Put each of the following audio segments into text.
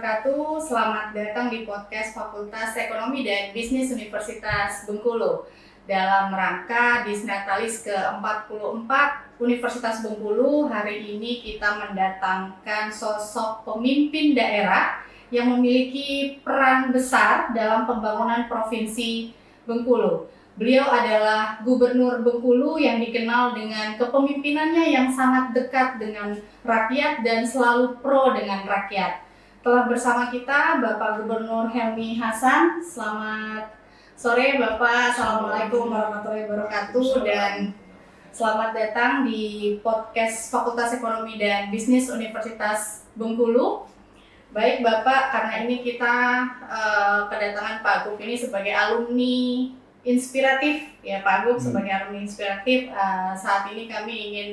wabarakatuh. Selamat datang di podcast Fakultas Ekonomi dan Bisnis Universitas Bengkulu. Dalam rangka Disnatalis ke-44 Universitas Bengkulu, hari ini kita mendatangkan sosok pemimpin daerah yang memiliki peran besar dalam pembangunan Provinsi Bengkulu. Beliau adalah Gubernur Bengkulu yang dikenal dengan kepemimpinannya yang sangat dekat dengan rakyat dan selalu pro dengan rakyat. Telah bersama kita Bapak Gubernur Helmi Hasan. Selamat sore Bapak, Assalamualaikum warahmatullahi wabarakatuh, dan selamat datang di podcast Fakultas Ekonomi dan Bisnis Universitas Bengkulu. Baik Bapak, karena ini kita kedatangan Pak Gub ini sebagai alumni inspiratif ya Pak Gub, sebagai alumni inspiratif. Saat ini kami ingin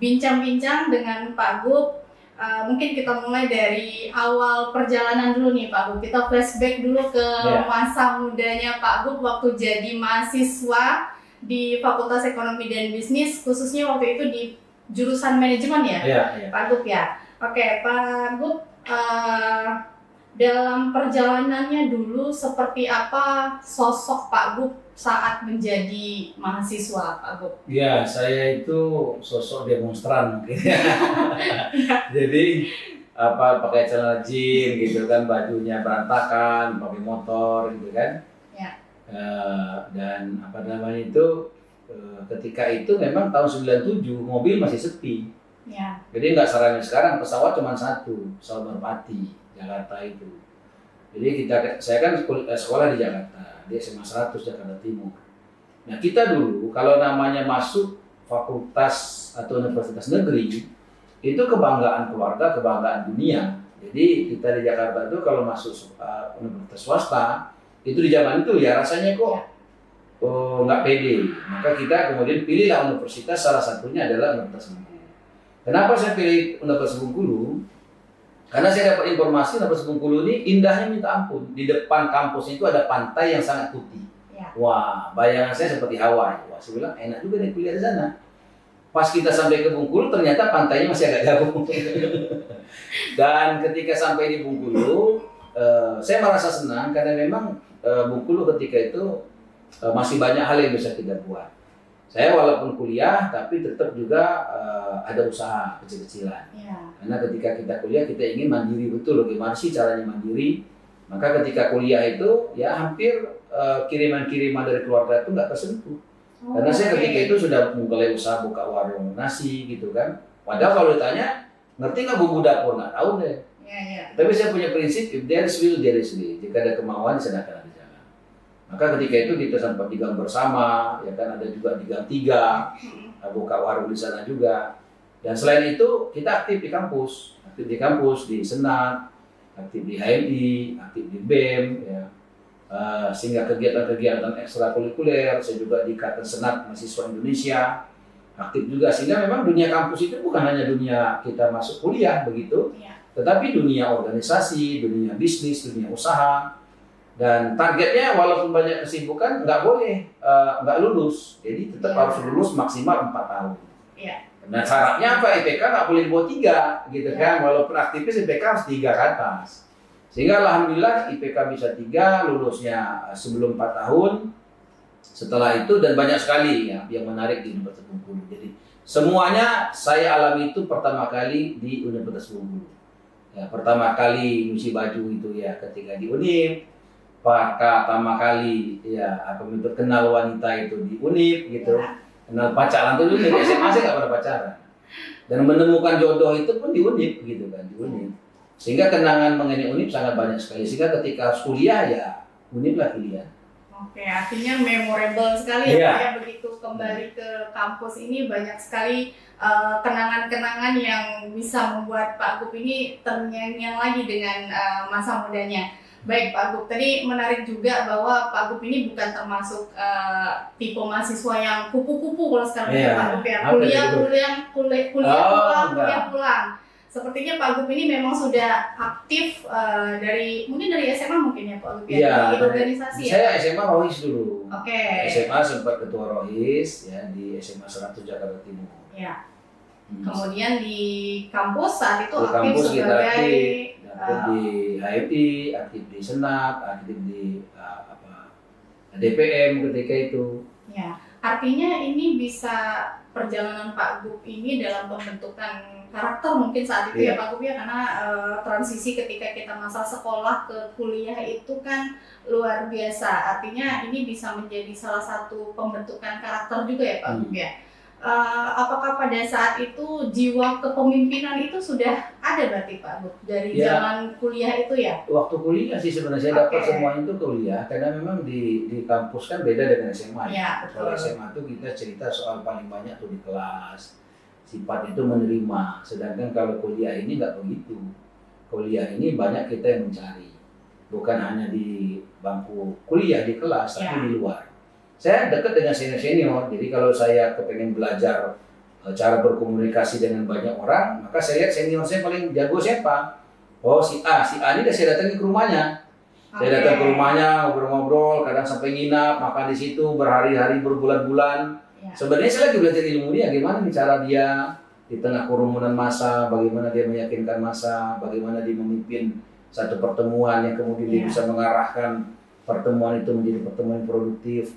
bincang-bincang dengan Pak Gub. Mungkin kita mulai dari awal perjalanan dulu nih Pak Gub. Kita flashback dulu ke masa mudanya Pak Gub waktu jadi mahasiswa di Fakultas Ekonomi dan Bisnis, khususnya waktu itu di jurusan manajemen ya, Pak Gub ya. Oke Pak Gub, dalam perjalanannya dulu seperti apa sosok Pak Gub saat menjadi mahasiswa Pak Gub? Ya, saya itu sosok demonstran mungkin. Jadi pakai celana jeans gitu kan, bajunya berantakan, pakai motor gitu kan. Ya. Dan ketika itu memang tahun 97 mobil masih sepi. Ya. Jadi nggak seramai sekarang, pesawat cuma satu, pesawat Merpati Jakarta itu. Jadi saya kan sekolah di Jakarta, di SMA 100 Jakarta Timur. Nah kita dulu kalau namanya masuk fakultas atau universitas negeri, itu kebanggaan keluarga, kebanggaan dunia. Jadi kita di Jakarta itu kalau masuk universitas swasta, itu di zaman itu ya rasanya kok nggak pede. Maka kita kemudian pilihlah universitas, salah satunya adalah Universitas Bengkulu. Kenapa saya pilih Universitas Bengkulu? Karena saya dapat informasi Universitas Bengkulu ini indahnya minta ampun. Di depan kampus itu ada pantai yang sangat putih. Ya. Wah, bayangan saya seperti Hawaii. Wah, saya bilang enak juga nih kuliah di sana. Pas kita sampai ke Bengkulu, ternyata pantainya masih agak jauh. Dan ketika sampai di Bengkulu, saya merasa senang karena memang Bengkulu ketika itu masih banyak hal yang bisa kita buat. Saya walaupun kuliah, tapi tetap juga ada usaha kecil-kecilan. Ya. Karena ketika kita kuliah, kita ingin mandiri betul. Bagaimana sih caranya mandiri? Maka ketika kuliah itu, ya hampir kiriman-kiriman dari keluarga itu nggak tersentuh. Karena saya ketika itu sudah mulai usaha buka warung nasi gitu kan. Padahal kalau ditanya, ngerti nggak bumbu dapur? Nggak tahu deh. Ya. Tapi saya punya prinsip, if there is will, there is way. Jika ada kemauan, di sana akan ada jalan. Maka ketika itu kita sempat di gang bersama, ya kan ada juga di gang 3, buka warung di sana juga. Dan selain itu kita aktif di kampus, di Senat, aktif di HMI, aktif di BEM, ya. Sehingga kegiatan-kegiatan ekstrakurikuler, saya juga di Ikatan Senat Mahasiswa Indonesia, aktif juga. Sehingga memang dunia kampus itu bukan hanya dunia kita masuk kuliah begitu, tetapi dunia organisasi, dunia bisnis, dunia usaha. Dan targetnya walaupun banyak kesibukan nggak boleh nggak lulus, jadi tetap harus lulus maksimal 4 tahun. Ya. Nah syaratnya apa? IPK nggak boleh di bawah 3 gitu kan, walaupun aktivis IPK harus 3 ke atas. Sehingga alhamdulillah IPK bisa 3, lulusnya sebelum 4 tahun. Setelah itu dan banyak sekali ya yang menarik di Universitas Bengkulu. Jadi semuanya saya alami itu pertama kali di Universitas Bengkulu. Ya, pertama kali nyuci baju itu ya ketika di UNIF. Pertama kali ya untuk kenal wanita itu di UNIF gitu. Kenal pacaran tuh dulu di SMA saya nggak pernah pacaran. Dan menemukan jodoh itu pun di UNIF gitu kan, di UNIF. Sehingga kenangan mengenai UNIF sangat banyak sekali. Sehingga ketika kuliah ya UNIF lah pilihan. Oke, artinya memorable sekali ya begitu kembali ke kampus ini, banyak sekali kenangan-kenangan yang bisa membuat Pak Gub ini terngiang-ngiang lagi dengan masa mudanya. Baik Pak Gub, tadi menarik juga bahwa Pak Gub ini bukan termasuk tipe mahasiswa yang kupu-kupu kalau sekarang Pak Gub ya, kuliah pulang. Sepertinya Pak Gub ini memang sudah aktif dari SMA mungkin ya Pak Gub ya, di organisasi ya. Saya SMA Rohis dulu. Oke. SMA sempat ketua Rohis ya di SMA 100 Jakarta Timur. Ya. Kemudian di kampus saat itu di aktif kampus sebagai Aktif di HMI, aktif di Senat, aktif di DPM ketika itu. Ya, artinya ini bisa perjalanan Pak Gup ini dalam pembentukan karakter mungkin saat itu ya Pak Gup ya, karena transisi ketika kita masa sekolah ke kuliah itu kan luar biasa. Artinya ini bisa menjadi salah satu pembentukan karakter juga ya Pak Gup ya. Apakah pada saat itu jiwa kepemimpinan itu sudah ada berarti Pak Gup dari zaman kuliah itu ya? Waktu kuliah sih sebenarnya saya dapat semua itu kuliah, karena memang di kampus kan beda dengan SMA. Ya, kalau SMA itu kita cerita soal paling banyak tuh di kelas, sifat itu menerima. Sedangkan kalau kuliah ini nggak begitu. Kuliah ini banyak kita yang mencari, bukan hanya di bangku kuliah di kelas, tapi di luar. Saya dekat dengan senior-senior, jadi kalau saya kepengen belajar cara berkomunikasi dengan banyak orang, maka saya lihat senior saya paling jago siapa. Oh si A ini udah saya datangi ke rumahnya. Saya datang ke rumahnya, ngobrol-ngobrol, kadang sampai nginap, makan di situ berhari-hari, berbulan-bulan. Sebenarnya saya lagi belajar ilmu dia, gimana nih cara dia di tengah kerumunan massa, bagaimana dia meyakinkan massa, bagaimana dia memimpin satu pertemuan yang kemudian dia bisa mengarahkan pertemuan itu menjadi pertemuan yang produktif.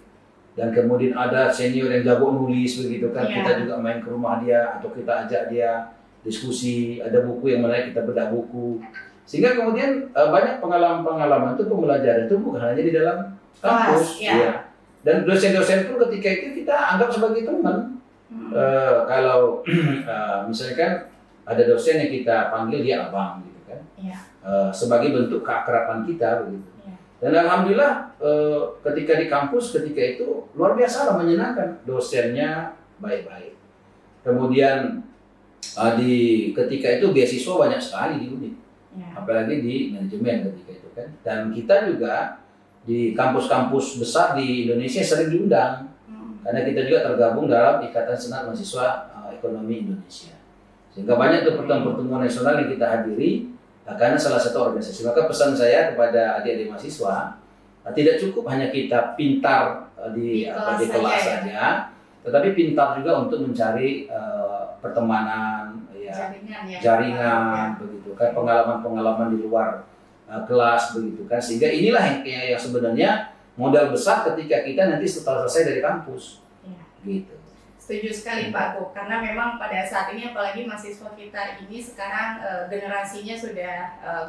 Dan kemudian ada senior yang jago nulis begitu kan, kita juga main ke rumah dia atau kita ajak dia diskusi, ada buku yang menarik kita bedah buku. Sehingga kemudian banyak pengalaman-pengalaman itu pembelajaran itu bukan hanya di dalam kampus. Dan dosen-dosen pun ketika itu kita anggap sebagai teman. Kalau misalkan ada dosen yang kita panggil dia abang gitu kan, sebagai bentuk keakraban kita begitu. Dan alhamdulillah ketika di kampus ketika itu luar biasa lah, menyenangkan, dosennya baik-baik. Kemudian ketika itu beasiswa banyak sekali di UNIF, apalagi di manajemen ketika itu kan. Dan kita juga di kampus-kampus besar di Indonesia sering diundang, karena kita juga tergabung dalam Ikatan Senat Mahasiswa Ekonomi Indonesia. Sehingga banyak tuh pertemuan nasional yang kita hadiri. Karena salah satu organisasi. Maka pesan saya kepada adik-adik mahasiswa, tidak cukup hanya kita pintar di kelas saja, tetapi pintar juga untuk mencari pertemanan, jaringan begitu kan, pengalaman-pengalaman di luar kelas begitu kan. Sehingga inilah yang sebenarnya modal besar ketika kita nanti setelah selesai dari kampus. Gitu. Setuju sekali Pak Gup, karena memang pada saat ini apalagi mahasiswa kita ini sekarang generasinya sudah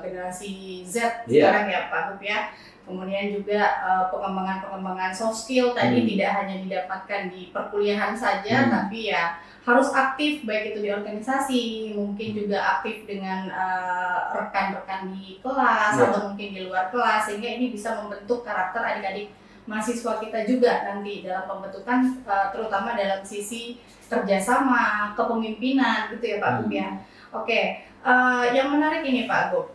generasi Z sekarang ya Pak Gup ya. Kemudian juga pengembangan soft skill tadi tidak hanya didapatkan di perkuliahan saja, tapi ya harus aktif baik itu di organisasi, mungkin juga aktif dengan rekan-rekan di kelas atau mungkin di luar kelas, sehingga ini bisa membentuk karakter adik-adik mahasiswa kita juga nanti dalam pembentukan, terutama dalam sisi kerjasama, kepemimpinan gitu ya Pak Gup ya. Oke, yang menarik ini Pak Gup,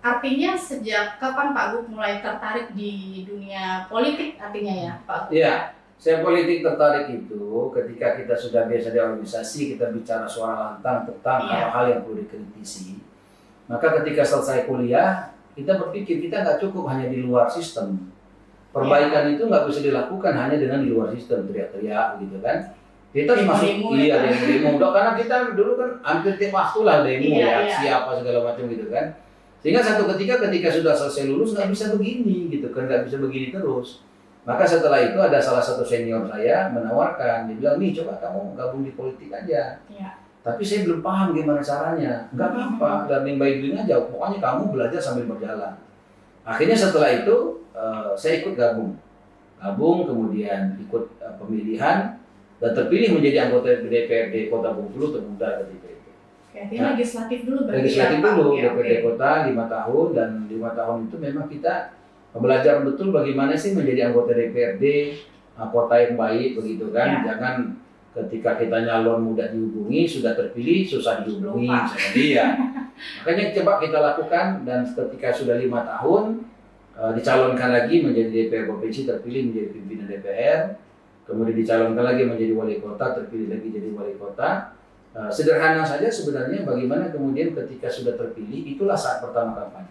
artinya sejak kapan Pak Gup mulai tertarik di dunia politik artinya ya Pak Gup? Iya, saya politik tertarik itu ketika kita sudah biasa di organisasi, kita bicara suara lantang tentang hal-hal yang perlu dikritisi. Maka ketika selesai kuliah, kita berpikir kita nggak cukup hanya di luar sistem. Perbaikan itu nggak bisa dilakukan hanya dengan di luar sistem, teriak-teriak gitu kan. Kita harus masuk, demo. Karena kita dulu kan hampir tiap waktu lah demo siapa segala macam gitu kan. Sehingga satu ketika sudah selesai lulus nggak bisa begini gitu kan, nggak bisa begini terus. Maka setelah itu ada salah satu senior saya menawarkan, dia bilang, nih coba kamu gabung di politik aja. Tapi saya belum paham gimana caranya. Nggak apa-apa, learning by doing aja. Pokoknya kamu belajar sambil berjalan. Akhirnya setelah itu saya ikut gabung, kemudian ikut pemilihan dan terpilih menjadi anggota DPRD Kota Bengkulu termuda ketika itu. Artinya legislatif dulu berarti legislatif dulu, DPRD Kota 5 tahun, dan 5 tahun itu memang kita belajar betul bagaimana sih menjadi anggota DPRD kota yang baik begitu kan. Jangan ketika kita nyalon mudah dihubungi, sudah terpilih susah dihubungi sama dia. Makanya coba kita lakukan, dan ketika sudah 5 tahun dicalonkan lagi menjadi DPR Provinsi, terpilih menjadi pimpinan DPR, kemudian dicalonkan lagi menjadi wali kota, terpilih lagi jadi wali kota. Sederhana saja sebenarnya bagaimana kemudian ketika sudah terpilih, itulah saat pertama kampanye.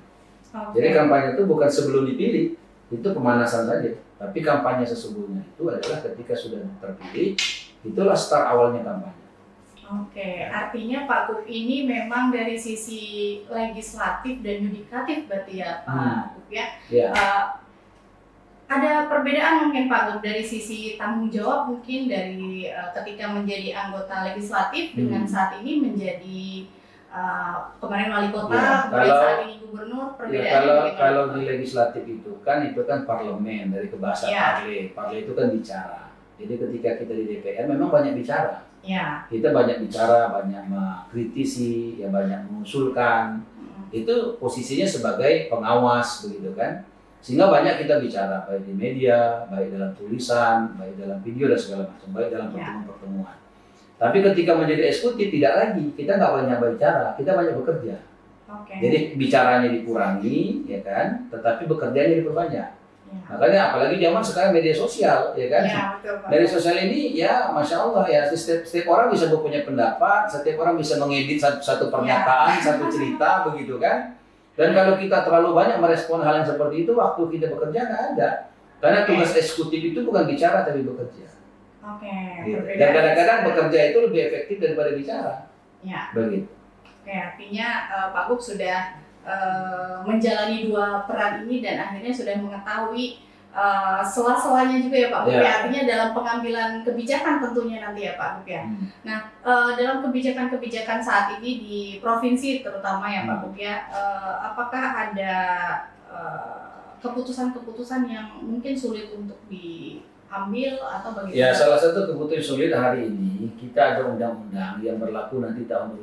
Jadi kampanye itu bukan sebelum dipilih, itu pemanasan saja. Tapi kampanye sesungguhnya itu adalah ketika sudah terpilih, itulah start awalnya kampanye. Oke, artinya Pak Gup ini memang dari sisi legislatif dan yudikatif berarti ya Pak Gup ya. Ya. Ada perbedaan mungkin Pak Gup dari sisi tanggung jawab mungkin dari ketika menjadi anggota legislatif dengan saat ini menjadi kemarin wali kota, Ya, kemudian saat ini gubernur, perbedaannya kalau di legislatif itu kan parlemen dari bahasa Ya. parle itu kan bicara. Jadi ketika kita di DPR memang banyak bicara. Ya. Kita banyak bicara, banyak mengkritisi, ya banyak mengusulkan. Itu posisinya sebagai pengawas begitu kan. Sehingga banyak kita bicara baik di media, baik dalam tulisan, baik dalam video dan segala macam, baik dalam pertemuan-pertemuan. Tapi ketika menjadi eksekutif tidak lagi, kita nggak banyak bicara, kita banyak bekerja. Jadi bicaranya dikurangi, ya kan, tetapi bekerjanya diperbanyak. Makanya apalagi zaman sekarang media sosial, ya kan. Ya, betul, Pak. Media sosial ini ya masya Allah ya, setiap orang bisa mempunyai pendapat, setiap orang bisa mengedit satu pernyataan, satu cerita begitu kan. Dan kalau kita terlalu banyak merespon hal yang seperti itu, waktu kita bekerja nggak ada. Karena tugas eksekutif itu bukan bicara tapi bekerja. Gitu. Dan kadang-kadang bekerja itu lebih efektif daripada bicara. Ya. Begitu. Oke, artinya Pak Gup sudah menjalani dua peran ini dan akhirnya sudah mengetahui sela-selanya juga ya Pak Gup. Ya. Artinya dalam pengambilan kebijakan tentunya nanti ya Pak Gup ya. Nah, dalam kebijakan-kebijakan saat ini di provinsi terutama ya Pak Gup ya, apakah ada keputusan-keputusan yang mungkin sulit untuk diambil atau bagaimana? Ya, salah satu keputusan sulit hari ini kita ada undang-undang yang berlaku nanti tahun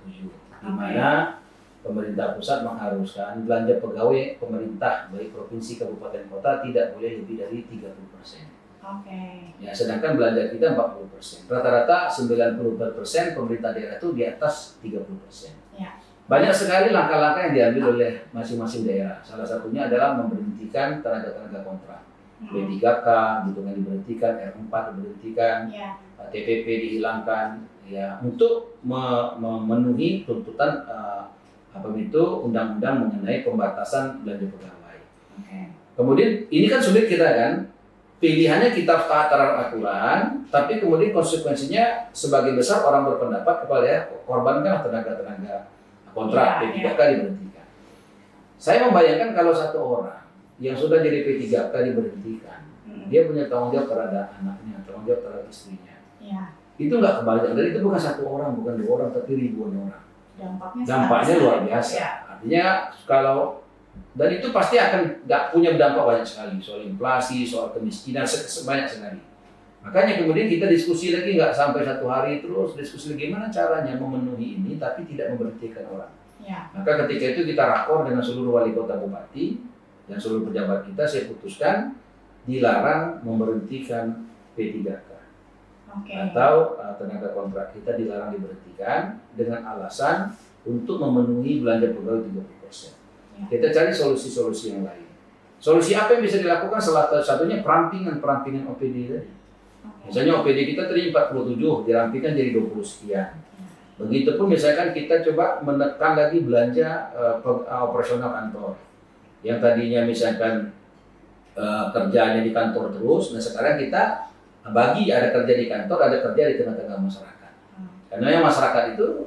2027, di mana pemerintah pusat mengharuskan belanja pegawai pemerintah baik provinsi, kabupaten, kota tidak boleh lebih dari 30%. Ya, sedangkan belanja kita 40%. Rata-rata 90% pemerintah daerah itu di atas 30%. Ya. Banyak sekali langkah-langkah yang diambil oleh masing-masing daerah. Salah satunya adalah memberhentikan tenaga-tenaga kontrak. B3K gitu kan diberhentikan, R4 diberhentikan, TPP dihilangkan, ya untuk memenuhi tuntutan undang-undang mengenai pembatasan belanja pegawai. Kemudian ini kan sulit kita kan, pilihannya kita taat aturan, tapi kemudian konsekuensinya sebagian besar orang berpendapat kepada korbankan tenaga-tenaga kontrak P3K diberhentikan. Saya membayangkan kalau satu orang yang sudah jadi P3K diberhentikan, dia punya tanggung jawab terhadap anaknya, tanggung jawab terhadap istrinya. Itu nggak kebagian, dan itu bukan satu orang, bukan dua orang, tapi ribuan orang. Dampaknya luar biasa. Artinya kalau dan itu pasti akan nggak punya dampak banyak sekali soal inflasi, soal kemiskinan sebanyak sekali. Makanya kemudian kita diskusi lagi nggak sampai satu hari terus diskusi gimana caranya memenuhi ini tapi tidak memberhentikan orang. Maka ketika itu kita rakor dengan seluruh wali kota bupati dan seluruh pejabat kita, saya putuskan dilarang memberhentikan P3K. Atau tenaga kontrak kita dilarang diberhentikan dengan alasan untuk memenuhi belanja pegawai 30%. Kita cari solusi-solusi yang lain. Solusi apa yang bisa dilakukan? Salah satunya perampingan OPD tadi. Misalnya OPD kita tadi 47, dirampingkan jadi 20 sekian. Begitupun misalkan kita coba menekan lagi belanja operasional kantor. Yang tadinya misalkan kerjanya di kantor terus, nah sekarang kita bagi ada kerja di kantor, ada kerja di tengah-tengah masyarakat. Karena yang masyarakat itu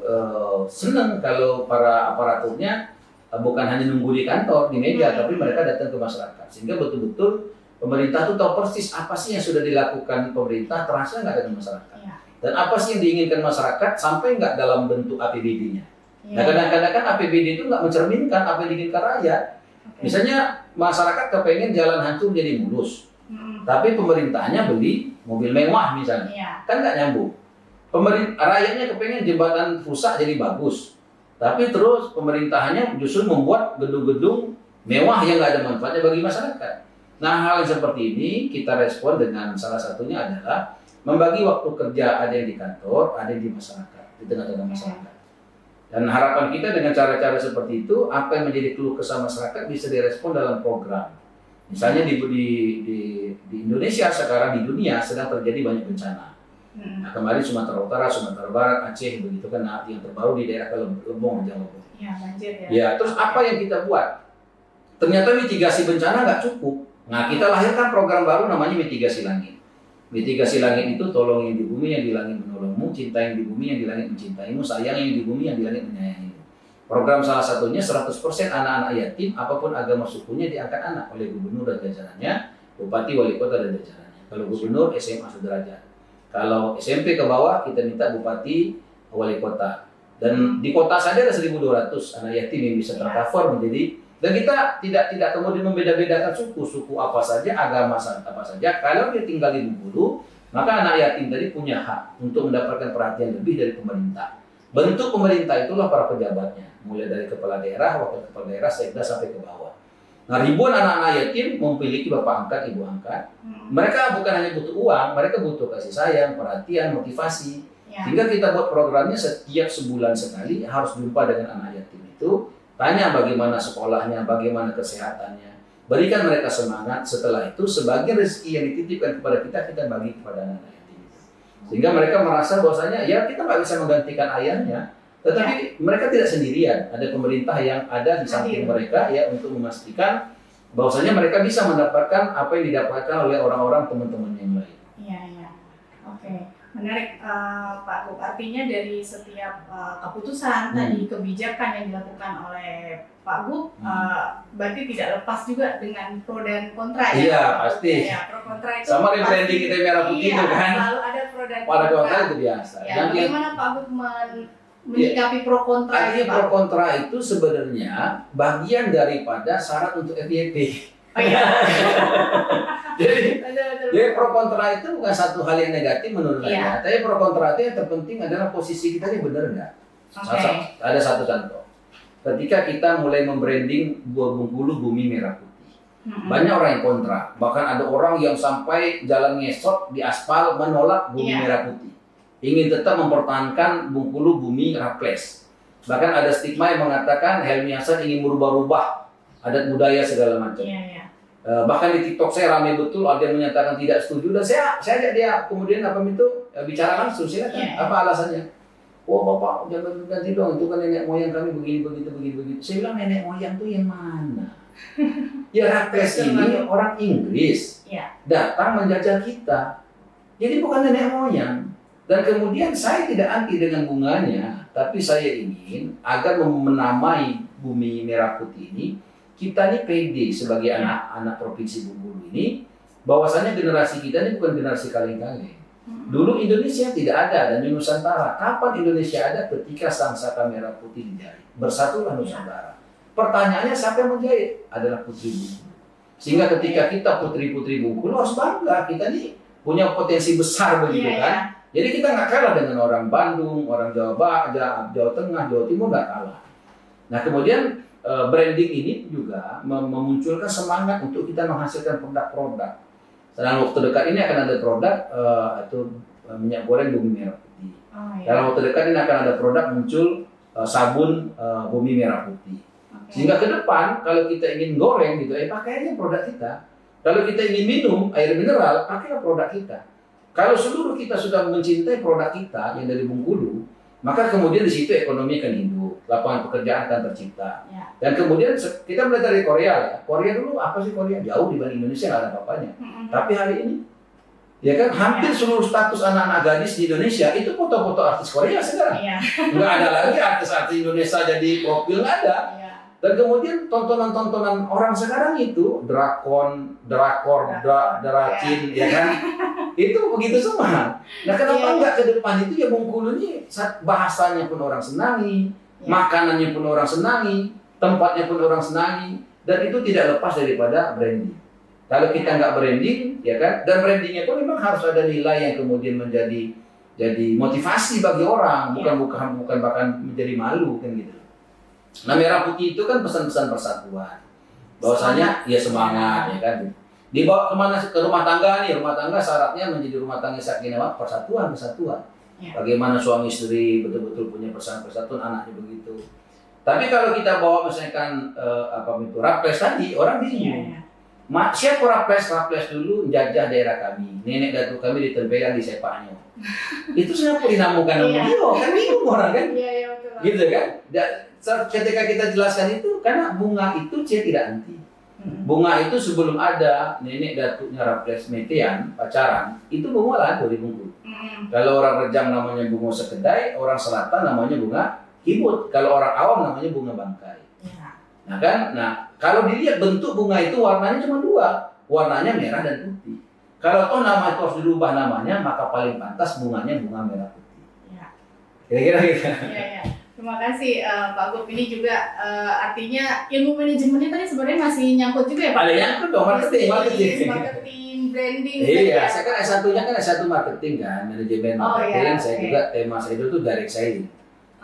senang kalau para aparaturnya bukan hanya nunggu di kantor, di meja, tapi mereka datang ke masyarakat. Sehingga betul-betul pemerintah itu tahu persis apa sih yang sudah dilakukan pemerintah, terasa nggak dengan masyarakat. Dan apa sih yang diinginkan masyarakat sampai nggak dalam bentuk APBD-nya. Nah kadang-kadang kan APBD itu nggak mencerminkan apa yang diinginkan rakyat. Misalnya masyarakat kepengen jalan hancur jadi mulus. Tapi pemerintahnya beli mobil mewah misalnya, kan nggak nyambung. Rakyatnya kepengen jembatan rusak jadi bagus, tapi terus pemerintahnya justru membuat gedung-gedung mewah yang nggak ada manfaatnya bagi masyarakat. Nah hal yang seperti ini kita respon dengan salah satunya adalah membagi waktu kerja, ada yang di kantor, ada yang di masyarakat, di tengah-tengah masyarakat. Dan harapan kita dengan cara-cara seperti itu, apa yang menjadi keluh kesah masyarakat bisa direspon dalam program. Misalnya di Indonesia sekarang, di dunia sedang terjadi banyak bencana. Nah, kemarin Sumatera Utara, Sumatera Barat, Aceh, begitu kan, yang terbaru di daerah Lembong, Jawa Barat. Banjir ya. Ya, terus apa yang kita buat? Ternyata mitigasi bencana nggak cukup. Nah, kita lahirkan program baru namanya mitigasi langit. Mitigasi langit itu tolong yang di bumi, yang di langit menolongmu, cinta yang di bumi, yang di langit mencintaimu, sayang yang di bumi, yang di langit menyayangimu. Program salah satunya 100% anak-anak yatim, apapun agama sukunya diangkat anak oleh gubernur dan jajarannya, bupati, wali kota dan jajarannya. Kalau gubernur SMA sederajat. Kalau SMP ke bawah kita minta bupati, wali kota. Dan di kota saja ada 1.200 anak yatim yang bisa tercover menjadi, dan kita tidak kemudian membeda-bedakan suku apa saja, agama apa saja. Kalau dia tinggal di Bengkulu, maka anak yatim tadi punya hak untuk mendapatkan perhatian lebih dari pemerintah. Bentuk pemerintah itulah para pejabatnya, mulai dari kepala daerah, wakil kepala daerah, sekda sampai ke bawah. Nah, ribuan anak-anak yatim memiliki bapak angkat, ibu angkat. Mereka bukan hanya butuh uang, mereka butuh kasih sayang, perhatian, motivasi. Sehingga kita buat programnya setiap sebulan sekali harus jumpa dengan anak yatim itu, tanya bagaimana sekolahnya, bagaimana kesehatannya, berikan mereka semangat. Setelah itu sebagian rezeki yang dititipkan kepada kita bagi kepada anak yatim itu. Sehingga mereka merasa bahwasanya ya kita nggak bisa menggantikan ayahnya, tetapi mereka tidak sendirian. Ada pemerintah yang ada di samping mereka ya untuk memastikan bahwasanya mereka bisa mendapatkan apa yang didapatkan oleh orang-orang teman-teman yang lain. Iya. Oke. Menarik Pak Bu, artinya dari setiap keputusan tadi, kebijakan yang dilakukan oleh Pak Bu, berarti tidak lepas juga dengan pro dan kontra ya? Iya, pasti. Ya, pro kontra itu sama dengan branding kita merah putih itu kan? Selalu ada pro dan kontra. Pada kontra itu biasa. Ya, bagaimana Pak Bu menyikapi pro kontra itu? Pro kontra itu sebenarnya bagian daripada syarat untuk FYP. Oh iya. Jadi pro kontra itu bukan satu hal yang negatif menurut saya. Tapi pro kontra itu yang terpenting adalah posisi kita ini benar nggak? Ada satu contoh. Ketika kita mulai membranding Bengkulu Bumi Merah Putih, banyak orang yang kontra. Bahkan ada orang yang sampai jalan ngesot di aspal menolak Bumi Merah Putih, ingin tetap mempertahankan Bengkulu Bumi Raples. Bahkan ada stigma yang mengatakan Helmi Hasan ingin merubah-rubah adat budaya segala macam. Bahkan di TikTok saya ramai betul, ada yang menyatakan tidak setuju, dan saya ajak dia kemudian bicara langsung, silakan. Apa alasannya? Oh Bapak jangan ganti dong, itu kan nenek moyang kami begini begitu. Saya bilang nenek moyang tuh yang mana? Ya Raples ini orang Inggris datang menjajah kita, jadi bukan nenek moyang. Dan kemudian saya tidak anti dengan bunganya, tapi saya ingin agar menamai Bumi Merah Putih ini, kita ini pede sebagai anak-anak provinsi Bengkulu ini, bahwasanya generasi kita ini bukan generasi kaleng-kaleng. Dulu Indonesia tidak ada dan Nusantara. Kapan Indonesia ada? Ketika sangsaka merah putih dijahit. Bersatulah Nusantara. Pertanyaannya siapa yang menjahit? Adalah Putri Bengkulu. Sehingga ketika kita putri-putri Bengkulu harus bangga. Kita ini punya potensi besar begitu kan. Jadi kita nggak kalah dengan orang Bandung, orang Jawa Barat, Jawa Tengah, Jawa Timur, nggak kalah. Nah kemudian branding ini juga memunculkan semangat untuk kita menghasilkan produk-produk. Dalam waktu dekat ini akan ada produk itu minyak goreng Bumi Merah Putih. Dalam waktu dekat ini akan ada produk muncul sabun Bumi Merah Putih. Sehingga ke depan kalau kita ingin goreng gitu, pakai aja produk kita. Kalau kita ingin minum air mineral, pakailah produk kita. Kalau seluruh kita sudah mencintai produk kita yang dari Bengkulu, maka kemudian di situ ekonomi akan hidup, lapangan pekerjaan akan tercipta. Dan kemudian kita mulai dari Korea ya. Korea dulu apa sih Korea? Jauh dibanding Indonesia, nggak ada apa-apanya. Tapi hari ini, ya kan hampir seluruh status anak-anak gadis di Indonesia itu foto-foto artis Korea sekarang. Nggak ada lagi artis-artis Indonesia jadi profil, nggak ada. Dan kemudian tontonan-tontonan orang sekarang itu drakor, dracin, ya kan? Itu begitu semua. Nah kenapa nggak ke depan itu ya Bengkulu ini bahasanya pun orang senangi, makanannya pun orang senangi, tempatnya pun orang senangi, dan itu tidak lepas daripada branding. Kalau kita nggak branding, ya kan? Dan brandingnya pun memang harus ada nilai yang kemudian menjadi motivasi bagi orang, bukan bahkan menjadi malu kan gitu. Nah merah putih itu kan pesan-pesan persatuan, bahwasanya ya semangat ya kan. Dibawa kemana? Ke rumah tangga nih, rumah tangga syaratnya menjadi rumah tangga sakinah persatuan. Bagaimana suami istri betul-betul punya persatuan, anaknya begitu. Tapi kalau kita bawa misalkan Raples tadi, orang bingung. Siapa Raples dulu jajah daerah kami, nenek datuk kami ditempelan di sepaknya. Itu siapa dinamukan nama dia? Kan bingung orang kan? Gitu kan? Ketika kita jelaskan itu, karena bunga itu saya tidak anti. Bunga itu sebelum ada nenek datuknya Raffles Metean pacaran, itu bunga lah dari Bengkulu. Kalau orang Rejang namanya bunga sekedai, orang Selatan namanya bunga kibut. Kalau orang awam namanya bunga bangkai. Ya. Nah kan, kalau dilihat bentuk bunga itu warnanya cuma dua, warnanya merah dan putih. Kalau toh nama itu harus dirubah namanya, maka paling pantas bunganya bunga merah putih. Ya. Kira-kira gitu. Ya. Terima kasih Pak Gup. Ini juga artinya ilmu manajemennya tadi sebenarnya masih nyangkut juga ya Pak? Ada nyangkut dong, marketing, branding. Iya, saya kan S1-nya kan S1 marketing kan, manajemen marketing. Saya juga tema saya itu direct selling.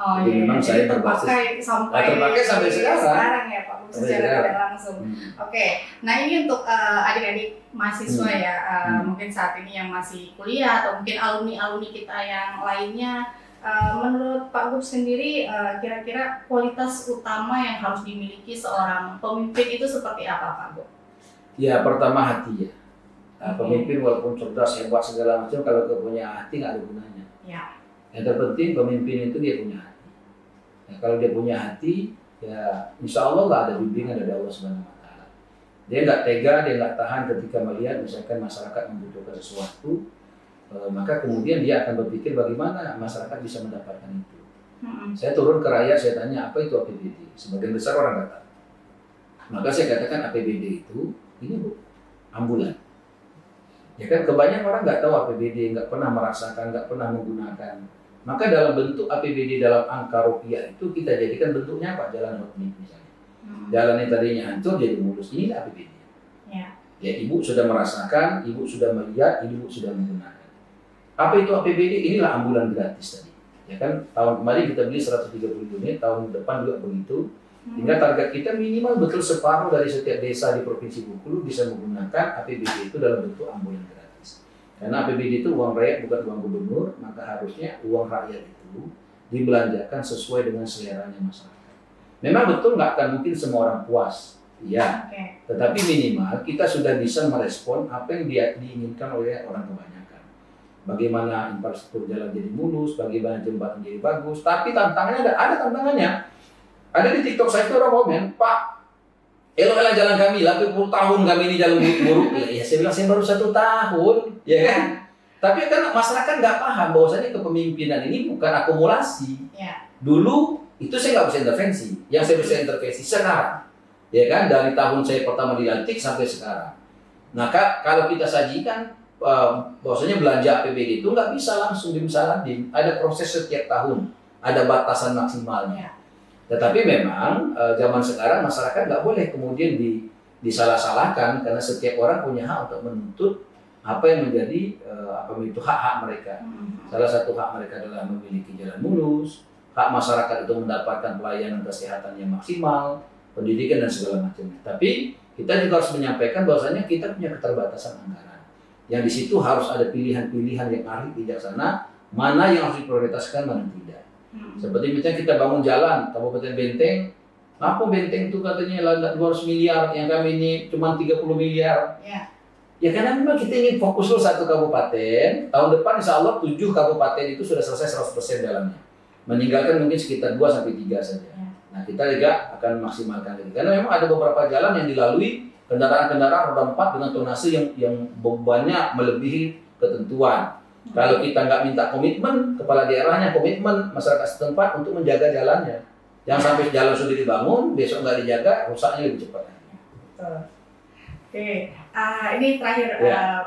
Oh, jadi iya. memang saya berbasis terpakai sampai sekarang ya Pak Gup, secara tidak langsung. Oke. Nah ini untuk adik-adik mahasiswa ya, mungkin saat ini yang masih kuliah atau mungkin alumni kita yang lainnya. Menurut Pak Gup sendiri, kira-kira kualitas utama yang harus dimiliki seorang pemimpin itu seperti apa Pak Gup? Ya pertama hati ya. Pemimpin walaupun cerdas, hebat segala macam, kalau dia punya hati nggak ada gunanya. Ya. Yang terpenting pemimpin itu dia punya hati. Nah, kalau dia punya hati, ya insya Allah nggak ada bimbingan dari Allah Subhanahu Wa Taala. Dia nggak tega, dia nggak tahan ketika melihat misalkan masyarakat membutuhkan sesuatu. Maka kemudian dia akan berpikir bagaimana masyarakat bisa mendapatkan itu. Saya turun ke rakyat, saya tanya apa itu APBD. Sebagian besar orang kata. Maka saya katakan APBD itu ini Bu, ambulan. Ya kan kebanyakan orang nggak tahu APBD, nggak pernah merasakan, nggak pernah menggunakan. Maka dalam bentuk APBD dalam angka rupiah itu kita jadikan bentuknya apa? Jalan hotmik misalnya. Jalan yang tadinya hancur jadi mulus. Ini APBD. Ya ibu sudah merasakan, ibu sudah melihat, ibu sudah menggunakan. Apa itu APBD? Inilah ambulan gratis tadi. Ya kan, tahun kemarin kita beli 130 unit, tahun depan juga begitu. Hingga target kita minimal betul separuh dari setiap desa di Provinsi Bengkulu bisa menggunakan APBD itu dalam bentuk ambulan gratis. Karena APBD itu uang rakyat bukan uang gubernur, maka harusnya uang rakyat itu dibelanjakan sesuai dengan seleranya masyarakat. Memang betul nggak akan mungkin semua orang puas, iya. Tetapi minimal kita sudah bisa merespon apa yang diinginkan oleh orang kebanyakan. Bagaimana infrastruktur jalan jadi mulus, bagaimana jembatan jadi bagus. Tapi tantangannya ada tantangannya. Ada di TikTok saya itu orang komen, Pak, elok-elok jalan kami, 80 tahun kami ini jalan buruk. Ya saya bilang saya baru 1 tahun, ya kan? Tapi kan masyarakat nggak paham bahwasanya kepemimpinan ini bukan akumulasi. Ya. Dulu itu saya nggak bisa intervensi, yang saya bisa intervensi sekarang, ya kan? Dari tahun saya pertama dilantik sampai sekarang. Nah kalau kita sajikan bahwasanya belanja APBD itu nggak bisa langsung dimsalahin, ada proses setiap tahun, ada batasan maksimalnya. Tetapi memang zaman sekarang masyarakat nggak boleh kemudian disalah-salahkan karena setiap orang punya hak untuk menuntut apa yang menjadi itu hak-hak mereka. Salah satu hak mereka adalah memiliki jalan mulus, hak masyarakat itu mendapatkan pelayanan kesehatan yang maksimal, pendidikan dan segala macamnya. Tapi kita juga harus menyampaikan bahwasanya kita punya keterbatasan anggaran. Yang di situ harus ada pilihan-pilihan yang ahli bijaksana, mana yang harus diprioritaskan, mana tidak. Seperti misalnya kita bangun jalan, Kabupaten Benteng, apa Benteng itu katanya 200 miliar, yang kami ini cuma 30 miliar. Ya karena memang kita ingin fokus dulu satu kabupaten, tahun depan insya Allah 7 kabupaten itu sudah selesai 100% jalannya. Meninggalkan mungkin sekitar 2-3 saja. Nah kita juga akan maksimalkan ini. Karena memang ada beberapa jalan yang dilalui kendaraan-kendaraan roda 4 dengan tonase yang bebannya melebihi ketentuan. Kalau kita nggak minta komitmen, kepala daerahnya komitmen, masyarakat setempat untuk menjaga jalannya. Jangan sampai jalan sudah dibangun, besok nggak dijaga, rusaknya lebih cepat. Oke, ini terakhir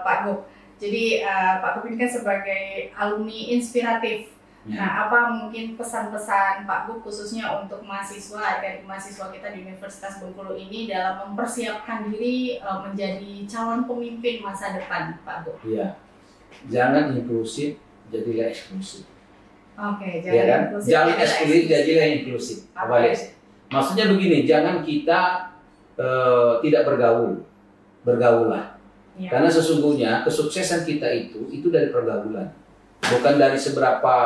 Pak Gup. Jadi Pak Gup ini kan sebagai alumni inspiratif. Nah, apa mungkin pesan-pesan Pak Gup khususnya untuk mahasiswa dan mahasiswa kita di Universitas Bengkulu ini dalam mempersiapkan diri menjadi calon pemimpin masa depan, Pak Gup? Iya, jangan inklusif, jadilah eksklusif. Oke, jangan inklusif, jangan eksklusif, jadilah inklusif. Maksudnya begini, jangan kita tidak bergaulah. Ya. Karena sesungguhnya kesuksesan kita itu dari pergaulan. Bukan dari seberapa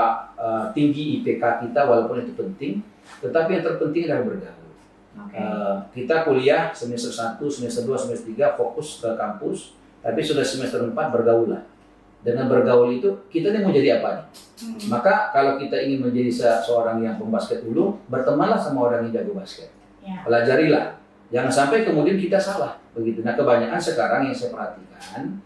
tinggi IPK kita, walaupun itu penting, tetapi yang terpenting adalah bergaul. Kita kuliah semester 1, semester 2, semester 3 fokus ke kampus, tapi sudah semester 4 bergaul lah. Dengan bergaul itu, kita ini mau jadi apa nih? Maka kalau kita ingin menjadi seorang yang pembasket dulu, bertemanlah sama orang yang jago basket. Pelajarilah. Jangan sampai kemudian kita salah begitu. Nah kebanyakan sekarang yang saya perhatikan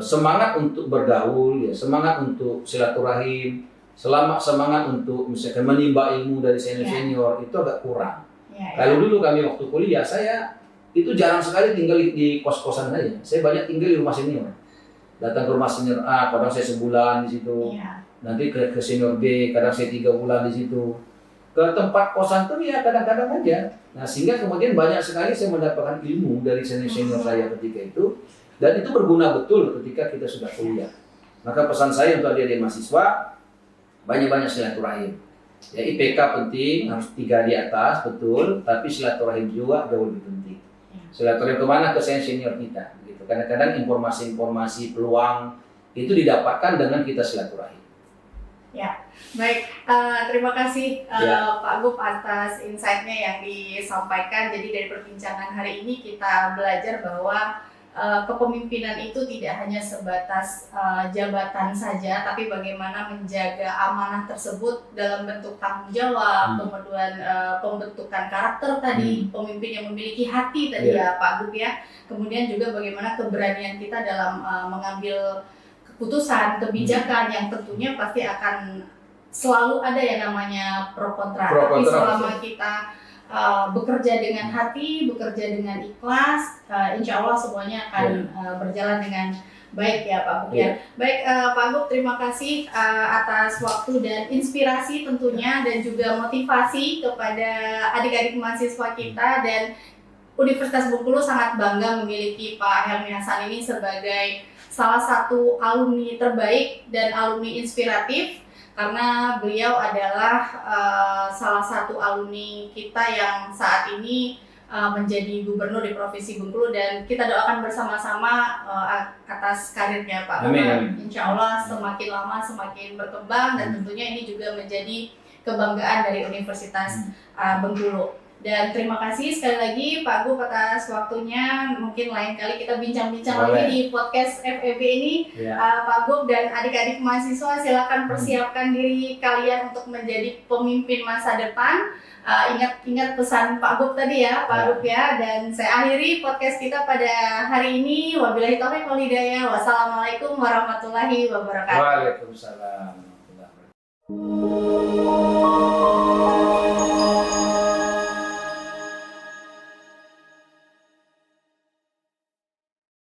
semangat untuk bergaul, ya, semangat untuk silaturahim, semangat untuk misalkan menimba ilmu dari senior-senior itu agak kurang. Kalau dulu kami waktu kuliah, saya itu jarang sekali tinggal di kos-kosan saja. Saya banyak tinggal di rumah senior. Datang ke rumah senior A, kadang saya sebulan di situ. Nanti ke senior B, kadang saya 3 bulan di situ. Ke tempat kosan tuh ya kadang-kadang aja. Nah sehingga kemudian banyak sekali saya mendapatkan ilmu dari senior-senior saya ketika itu. Dan itu berguna betul ketika kita sudah kuliah. Maka pesan saya untuk adik-adik mahasiswa, banyak-banyak silaturahim. Ya IPK penting, harus 3 di atas, betul. Tapi silaturahim juga jauh lebih penting. Silaturahim kemana? Ke senior kita. Gitu. Kadang-kadang informasi-informasi, peluang itu didapatkan dengan kita silaturahim. Ya, baik. Terima kasih Pak Gup atas insight-nya yang disampaikan. Jadi dari perbincangan hari ini kita belajar bahwa kepemimpinan itu tidak hanya sebatas jabatan saja, tapi bagaimana menjaga amanah tersebut dalam bentuk tanggung jawab, kemudian pembentukan karakter tadi, pemimpin yang memiliki hati tadi ya Pak Gup ya. Kemudian juga bagaimana keberanian kita dalam mengambil keputusan, kebijakan yang tentunya pasti akan selalu ada yang namanya pro kontra. Tapi selama kita bekerja dengan hati, bekerja dengan ikhlas, insya Allah semuanya akan berjalan dengan baik ya Pak Gup ya. Baik Pak Gup, terima kasih atas waktu dan inspirasi tentunya dan juga motivasi kepada adik-adik mahasiswa kita, dan Universitas Bengkulu sangat bangga memiliki Pak Helmi Hasan ini sebagai salah satu alumni terbaik dan alumni inspiratif, karena beliau adalah salah satu alumni kita yang saat ini menjadi gubernur di Provinsi Bengkulu, dan kita doakan bersama-sama atas karirnya Pak. Insya Allah semakin lama semakin berkembang, dan tentunya ini juga menjadi kebanggaan dari Universitas Bengkulu. Dan terima kasih sekali lagi Pak Gup atas waktunya. Mungkin lain kali kita bincang-bincang lagi di podcast FEB ini. Pak Gup dan adik-adik mahasiswa, silakan persiapkan diri kalian untuk menjadi pemimpin masa depan. Ingat pesan Pak Gup tadi ya Pak Gup ya. Dan saya akhiri podcast kita pada hari ini. Wabillahi taufiq wal hidayah. Wassalamualaikum warahmatullahi wabarakatuh. Waalaikumsalam warahmatullahi wabarakatuh.